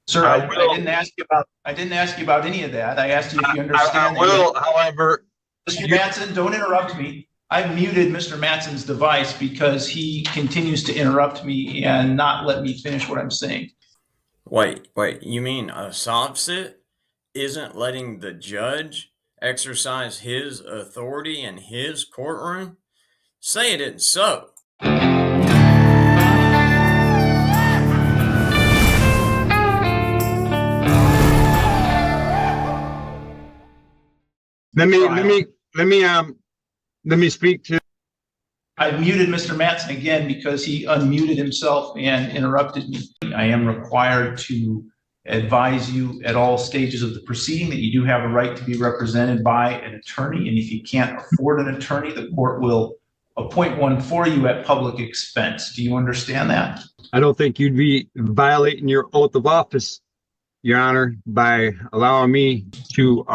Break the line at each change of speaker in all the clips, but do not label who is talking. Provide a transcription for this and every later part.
Sir, I didn't ask you about. I didn't ask you about any of that. I asked you if you understand.
I will, however,
Mr. Matson, don't interrupt me. I've muted Mr. Matson's device because he continues to interrupt me and not let me finish what I'm saying.
Wait, you mean a SovCit isn't letting the judge exercise his authority in his courtroom? Say it isn't so.
Let me speak to.
I've muted Mr. Matson again because he unmuted himself and interrupted me. I am required to advise you at all stages of the proceeding that you do have a right to be represented by an attorney. And if you can't afford an attorney, the court will appoint one for you at public expense. Do you understand that?
I don't think you'd be violating your oath of office, Your Honor, by allowing me to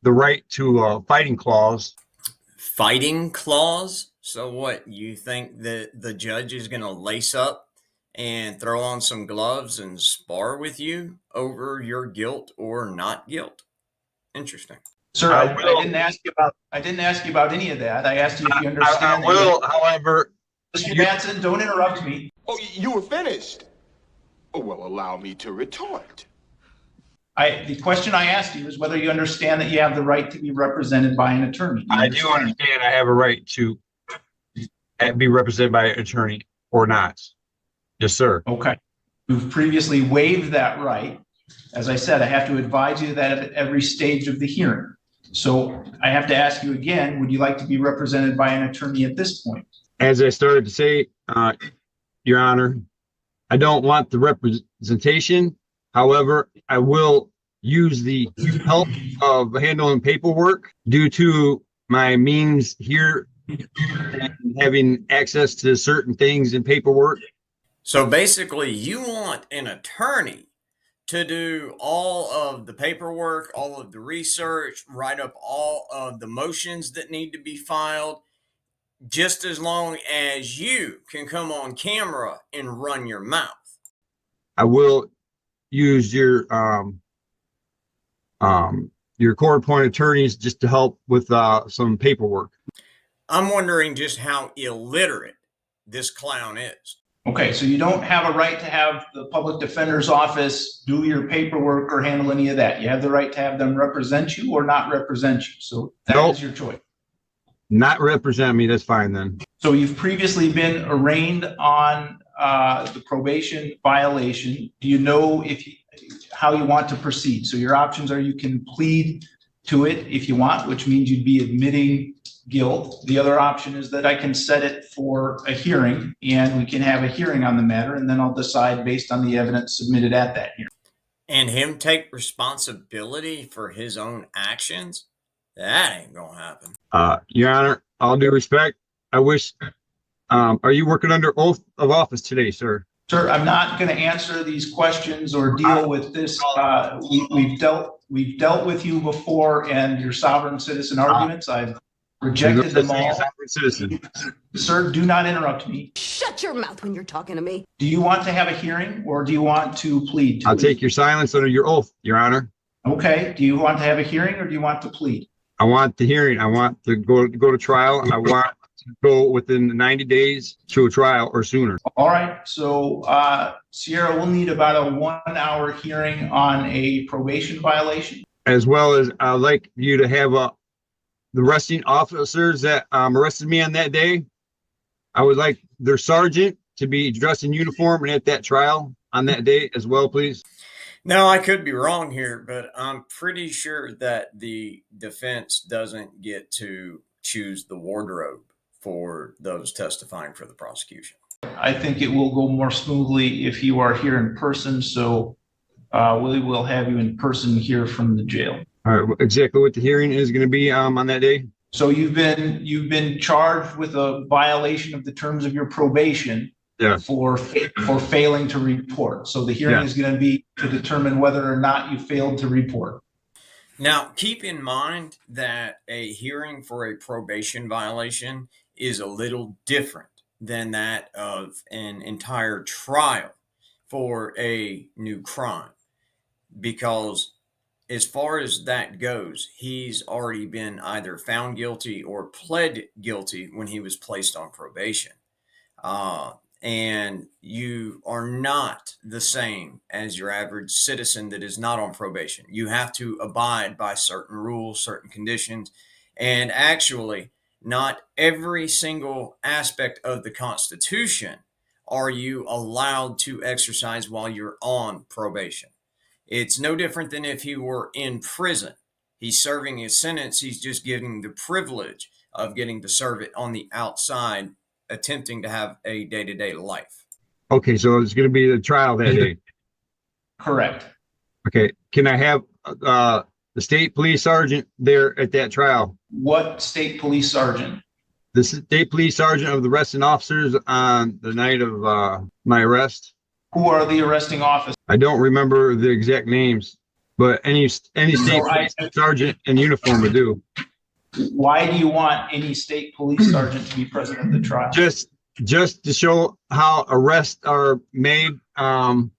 the right to a fighting clause.
Fighting clause? So what, you think that the judge is going to lace up and throw on some gloves and spar with you over your guilt or not guilt? Interesting.
Sir, I didn't ask you about. I didn't ask you about any of that. I asked you if you understand.
I will, however.
Mr. Matson, don't interrupt me.
Oh, you were finished. Oh, well, allow me to retort.
The question I asked you is whether you understand that you have the right to be represented by an attorney.
I do understand I have a right to be represented by an attorney or not. Yes, sir.
Okay. You've previously waived that right. As I said, I have to advise you that at every stage of the hearing. So I have to ask you again, would you like to be represented by an attorney at this point?
As I started to say, Your Honor, I don't want the representation. However, I will use the help of handling paperwork due to my means here and having access to certain things in paperwork.
So basically, you want an attorney to do all of the paperwork, all of the research, write up all of the motions that need to be filed, just as long as you can come on camera and run your mouth.
I will use your court-appointed attorneys just to help with some paperwork.
I'm wondering just how illiterate this clown is.
Okay, so you don't have a right to have the public defender's office do your paperwork or handle any of that. You have the right to have them represent you or not represent you. So that is your choice.
Not represent me, that's fine then.
So you've previously been arraigned on the probation violation. Do you know how you want to proceed? So your options are you can plead to it if you want, which means you'd be admitting guilt. The other option is that I can set it for a hearing and we can have a hearing on the matter, and then I'll decide based on the evidence submitted at that hearing.
And him take responsibility for his own actions? That ain't gonna happen.
Your Honor, all due respect, I wish, are you working under oath of office today, sir?
Sir, I'm not going to answer these questions or deal with this. We've dealt with you before and your sovereign citizen arguments. I've rejected them all.
Citizen.
Sir, do not interrupt me.
Shut your mouth when you're talking to me.
Do you want to have a hearing or do you want to plead?
I'll take your silence under your oath, Your Honor.
Okay. Do you want to have a hearing or do you want to plead?
I want the hearing. I want to go to trial. I want to go within 90 days to a trial or sooner.
All right. So Sierra will need about a 1-hour hearing on a probation violation.
As well as I'd like you to have the arresting officers that arrested me on that day. I would like their sergeant to be dressed in uniform and at that trial on that day as well, please.
Now, I could be wrong here, but I'm pretty sure that the defense doesn't get to choose the wardrobe for those testifying for the prosecution.
I think it will go more smoothly if you are here in person. So we will have you in person here from the jail.
All right, exactly what the hearing is going to be on that day.
So you've been charged with a violation of the terms of your probation.
Yeah.
For failing to report. So the hearing is going to be to determine whether or not you failed to report.
Now, keep in mind that a hearing for a probation violation is a little different than that of an entire trial for a new crime, because as far as that goes, he's already been either found guilty or pled guilty when he was placed on probation. And you are not the same as your average citizen that is not on probation. You have to abide by certain rules, certain conditions, and actually, not every single aspect of the Constitution are you allowed to exercise while you're on probation. It's no different than if he were in prison. He's serving his sentence. He's just getting the privilege of getting to serve it on the outside, attempting to have a day-to-day life.
Okay, so it's going to be the trial that day.
Correct.
Okay, can I have the state police sergeant there at that trial?
What state police sergeant?
The state police sergeant of the arresting officers on the night of my arrest.
Who are the arresting officers?
I don't remember the exact names, but any state police sergeant in uniform would do.
Why do you want any state police sergeant to be present at the trial?
Just to show how arrests are made, and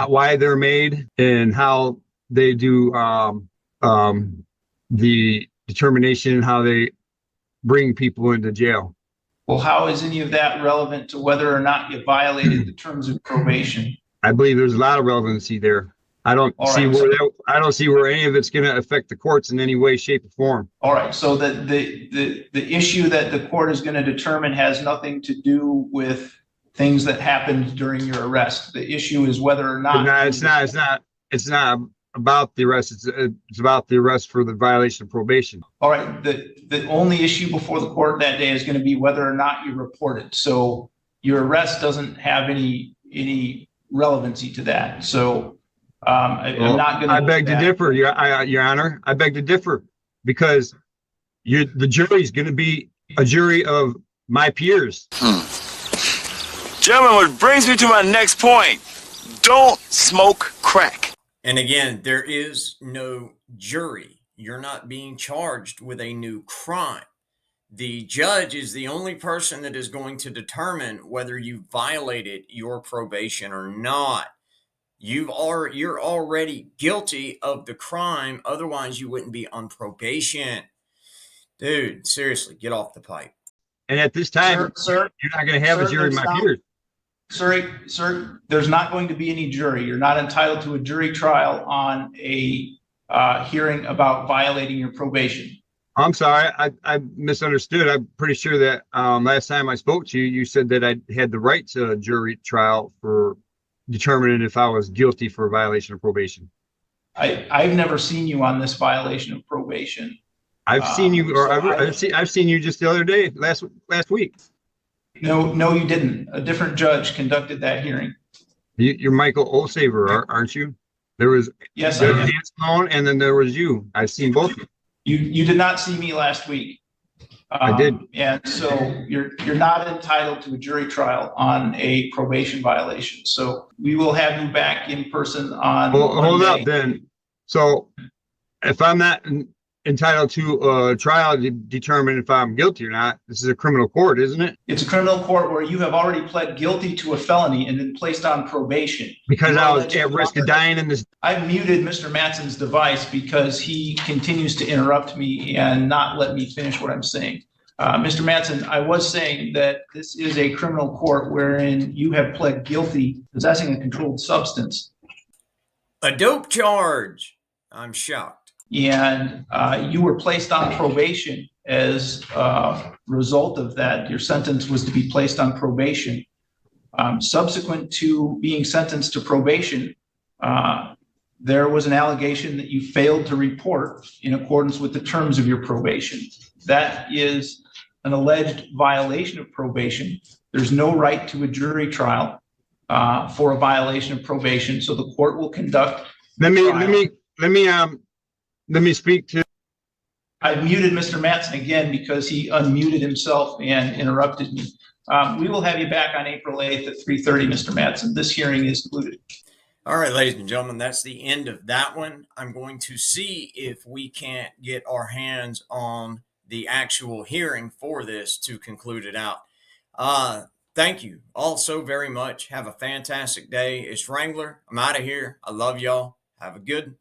why they're made, and how they do the determination, how they bring people into jail.
Well, how is any of that relevant to whether or not you violated the terms of probation?
I believe there's a lot of relevancy there. I don't see where any of it's going to affect the courts in any way, shape, or form.
All right. So the issue that the court is going to determine has nothing to do with things that happened during your arrest. The issue is whether or not.
No, it's not about the arrest. It's about the arrest for the violation of probation.
All right. The only issue before the court that day is going to be whether or not you reported. So your arrest doesn't have any relevancy to that. So I'm not going to.
I beg to differ, Your Honor. I beg to differ, because the jury is going to be a jury of my peers.
Gentlemen, what brings me to my next point: don't smoke crack.
And again, there is no jury. You're not being charged with a new crime. The judge is the only person that is going to determine whether you violated your probation or not. You're already guilty of the crime. Otherwise, you wouldn't be on probation. Dude, seriously, get off the pipe.
And at this time,
sir,
you're not going to have a jury of my peers.
Sir, there's not going to be any jury. You're not entitled to a jury trial on a hearing about violating your probation.
I'm sorry, I misunderstood. I'm pretty sure that last time I spoke to you, you said that I had the right to a jury trial for determining if I was guilty for a violation of probation.
I've never seen you on this violation of probation.
I've seen you, or I've seen you just the other day, last week.
No, you didn't. A different judge conducted that hearing.
You're Michael Olsaver, aren't you? There was
Yes,
Dan Sloan, and then there was you. I've seen both.
You did not see me last week.
I did.
And so you're not entitled to a jury trial on a probation violation. So we will have you back in person on.
Well, hold
Monday.
up then. So if I'm not entitled to a trial to determine if I'm guilty or not, this is a criminal court, isn't it?
It's a criminal court where you have already pled guilty to a felony and been placed on probation.
Because I was at risk of dying in this.
I've muted Mr. Matson's device because he continues to interrupt me and not let me finish what I'm saying. Mr. Matson, I was saying that this is a criminal court wherein you have pled guilty possessing a controlled substance.
A dope charge. I'm shocked.
And you were placed on probation as a result of that. Your sentence was to be placed on probation. Subsequent to being sentenced to probation, there was an allegation that you failed to report in accordance with the terms of your probation. That is an alleged violation of probation. There's no right to a jury trial for a violation of probation. So the court will conduct.
Let me speak to.
I've muted Mr. Matson again because he unmuted himself and interrupted me. We will have you back on April 8th at 3:30, Mr. Matson. This hearing is concluded.
All right, ladies and gentlemen, that's the end of that one. I'm going to see if we can't get our hands on the actual hearing for this to conclude it out. Thank you all so very much. Have a fantastic day. It's Wrangler. I'm out of here. I love y'all. Have a good